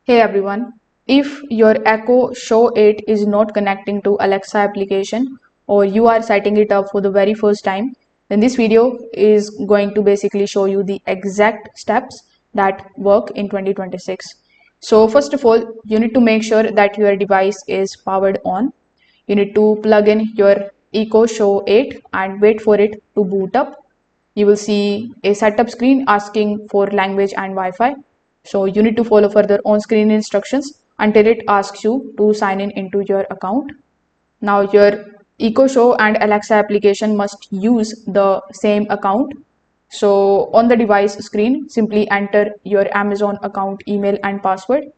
Hey everyone, if your Echo Show 8 is not connecting to Alexa application or you are setting it up for the very first time, then this video is going to basically show you the exact steps that work in 2026. So first of all, you need to make sure that your device is powered on. You need to plug in your Echo Show 8 and wait for it to boot up. You will see a setup screen asking for language and Wi-Fi. So you need to follow further on-screen instructions until it asks you to sign in into your account. Now your Echo Show and Alexa application must use the same account. So on the device screen, simply enter your Amazon account email and password.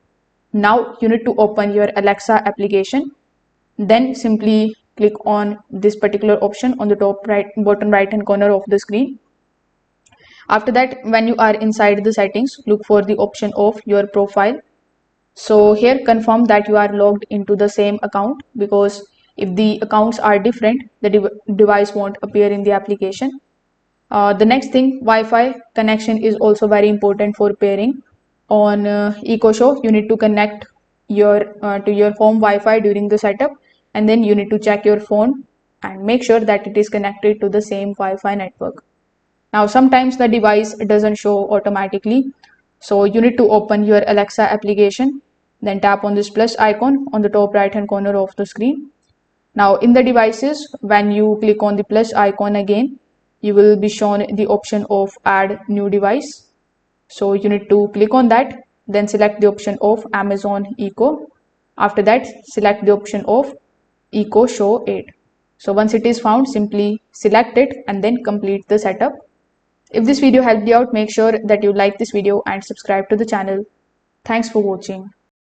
Now you need to open your Alexa application. Then simply click on this particular option on the top right bottom right hand corner of the screen. After that, when you are inside the settings, look for the option of your profile. So here confirm that you are logged into the same account, because if the accounts are different, the device won't appear in the application. The next thing, Wi-Fi connection is also very important for pairing. On EcoShow, you need to connect your to your home Wi-Fi during the setup, and then you need to check your phone and make sure that it is connected to the same Wi-Fi network. Now, sometimes the device doesn't show automatically. So you need to open your Alexa application, then tap on this plus icon on the top right hand corner of the screen. Now in the devices, when you click on the plus icon again, you will be shown the option of add new device. So you need to click on that, then select the option of Amazon Echo. After that, select the option of Echo Show 8. So once it is found, simply select it and then complete the setup. If this video helped you out, make sure that you like this video and subscribe to the channel. Thanks for watching.